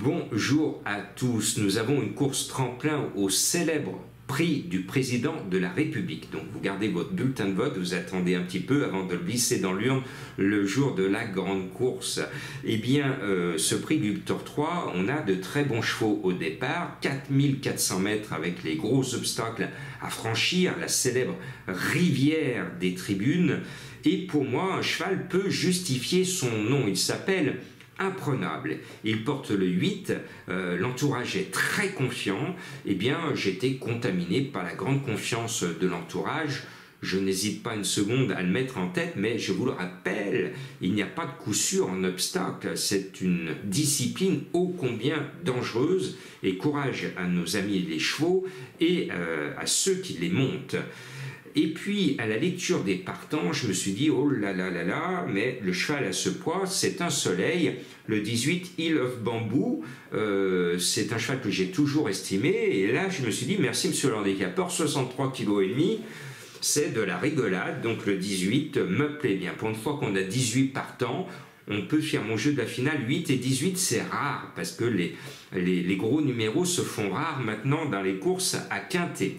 Bonjour à tous, nous avons une course tremplin au célèbre prix du président de la République. Donc vous gardez votre bulletin de vote, vous attendez un petit peu avant de le glisser dans l'urne le jour de la grande course. Eh bien, ce prix du Victor 3, on a de très bons chevaux au départ, 4400 mètres avec les gros obstacles à franchir, la célèbre rivière des tribunes. Et pour moi, un cheval peut justifier son nom, il s'appelle Imprenable. Il porte le 8, l'entourage est très confiant. Eh bien, j'étais contaminé par la grande confiance de l'entourage. Je n'hésite pas une seconde à le mettre en tête, mais je vous le rappelle, il n'y a pas de coup sûr en obstacle. C'est une discipline ô combien dangereuse, et courage à nos amis les chevaux et à ceux qui les montent. Et puis, à la lecture des partants, je me suis dit, oh là là là là, mais le cheval à ce poids, c'est un soleil. Le 18, Hill of Bamboo, c'est un cheval que j'ai toujours estimé. Et là, je me suis dit, merci monsieur le handicapeur, 63,5 kg, c'est de la rigolade. Donc le 18 me plaît bien. Pour une fois qu'on a 18 partants, on peut faire mon jeu de la finale. 8 et 18, c'est rare, parce que les gros numéros se font rares maintenant dans les courses à quintet.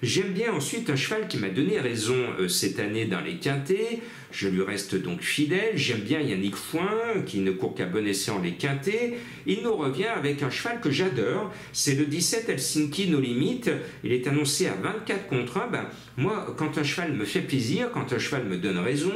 J'aime bien ensuite un cheval qui m'a donné raison cette année dans les quintets. Je lui reste donc fidèle. J'aime bien Yannick Foin, qui ne court qu'à bon escient les quintets. Il nous revient avec un cheval que j'adore. C'est le 17 Helsinki No Limit. Il est annoncé à 24 contre 1. Moi, quand un cheval me fait plaisir, quand un cheval me donne raison,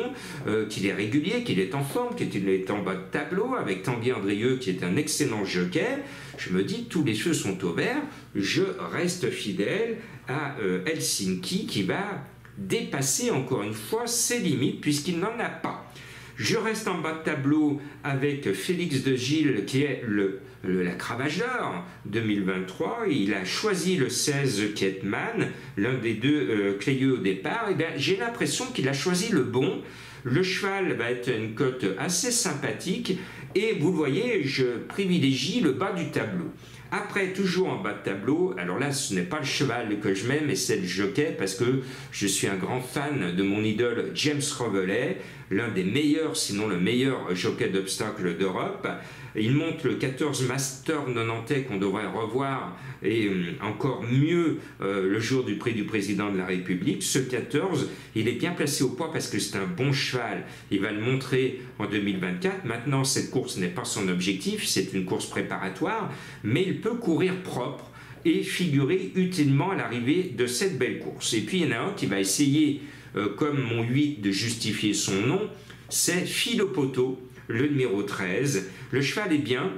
qu'il est régulier, qu'il est en forme, qu'il est en bas de tableau, avec Tanguy Andrieux, qui est un excellent jockey, je me dis tous les feux sont au vert. Je reste fidèle à Helsinki, qui va dépasser encore une fois ses limites puisqu'il n'en a pas. Je reste en bas de tableau avec Félix de Gilles, qui est la cravache d'or 2023. Il a choisi le 16 Ketman, l'un des deux Clayeux au départ. Et bien, j'ai l'impression qu'il a choisi le bon. Le cheval va être une cote assez sympathique et vous le voyez, je privilégie le bas du tableau. Après, toujours en bas de tableau, alors là, ce n'est pas le cheval que je mets, mais c'est le jockey, parce que je suis un grand fan de mon idole James Revelet, l'un des meilleurs, sinon le meilleur jockey d'obstacles d'Europe. Il monte le 14 Master 90 qu'on devrait revoir, et encore mieux le jour du prix du président de la République. Ce 14, il est bien placé au poids parce que c'est un bon cheval. Il va le montrer en 2024. Maintenant, cette course n'est pas son objectif, c'est une course préparatoire, mais il peut courir propre et figurer utilement à l'arrivée de cette belle course. Et puis, il y en a un qui va essayer, comme mon 8, de justifier son nom, c'est Philopoto, le numéro 13. Le cheval est bien,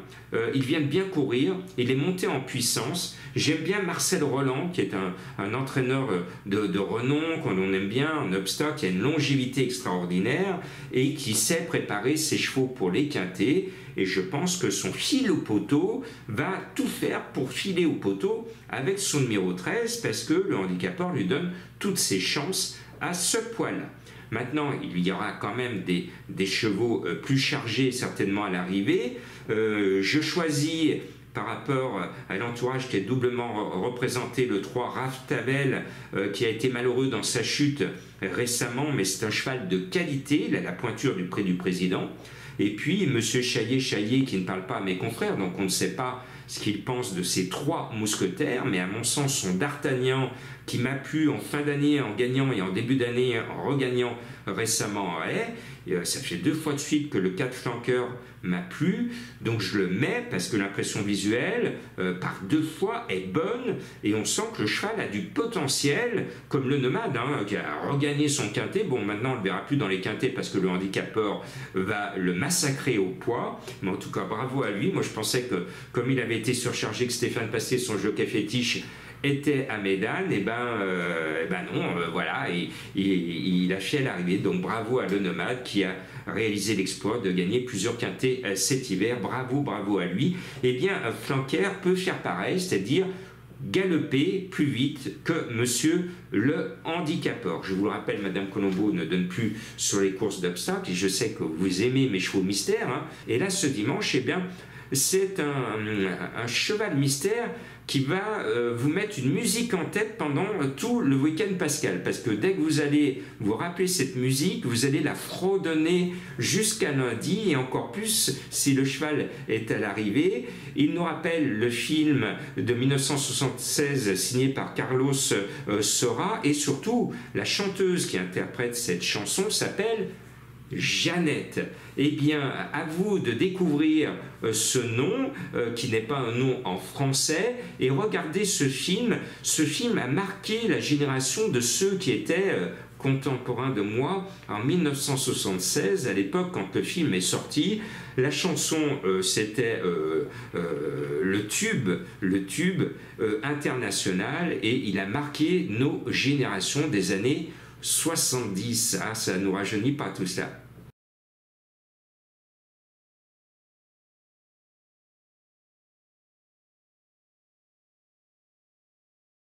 il vient de bien courir, il est monté en puissance. J'aime bien Marcel Roland, qui est un entraîneur de renom, qu'on aime bien, en obstacle, qui a une longévité extraordinaire et qui sait préparer ses chevaux pour les quintets. Et je pense que son fil au poteau va tout faire pour filer au poteau avec son numéro 13, parce que le handicapeur lui donne toutes ses chances à ce poids-là. Maintenant, il y aura quand même des chevaux plus chargés certainement à l'arrivée. Je choisis, par rapport à l'entourage qui est doublement représenté, le 3 Raftavel, qui a été malheureux dans sa chute récemment, mais c'est un cheval de qualité, il a la pointure du prix du président. Et puis, M. Chaillet, qui ne parle pas à mes confrères, donc on ne sait pas ce qu'il pense de ces 3 mousquetaires, mais à mon sens, son D'Artagnan, qui m'a plu en fin d'année en gagnant et en début d'année en regagnant récemment en haie. Ça fait 2 fois de suite que le 4 flanqueur m'a plu, donc je le mets parce que l'impression visuelle par 2 fois est bonne et on sent que le cheval a du potentiel, comme le nomade qui a regagné son quintet. Bon, maintenant on ne le verra plus dans les quintets parce que le handicapeur va le massacrer au poids, mais en tout cas bravo à lui. Moi je pensais que comme il avait été surchargé, que Stéphane Passet, son jockey fétiche, était à Médane, et non, voilà, il a fait l'arrivée. Donc bravo à le nomade qui a réalisé l'exploit de gagner plusieurs quintets cet hiver. Bravo à lui. Eh bien, Flanquer peut faire pareil, c'est-à-dire galoper plus vite que monsieur le handicapeur. Je vous le rappelle, Madame Colombo ne donne plus sur les courses d'obstacles, et je sais que vous aimez mes chevaux mystères, hein. Et là, ce dimanche, eh bien, c'est un cheval mystère qui va vous mettre une musique en tête pendant tout le week-end pascal. Parce que dès que vous allez vous rappeler cette musique, vous allez la fredonner jusqu'à lundi, et encore plus si le cheval est à l'arrivée. Il nous rappelle le film de 1976 signé par Carlos Saura, et surtout la chanteuse qui interprète cette chanson s'appelle Jeannette. Eh bien, à vous de découvrir ce nom, qui n'est pas un nom en français, et regardez ce film. Ce film a marqué la génération de ceux qui étaient contemporains de moi en 1976, à l'époque quand le film est sorti. La chanson, c'était le tube international, et il a marqué nos générations des années 70. Ah, ça ne nous rajeunit pas tout cela.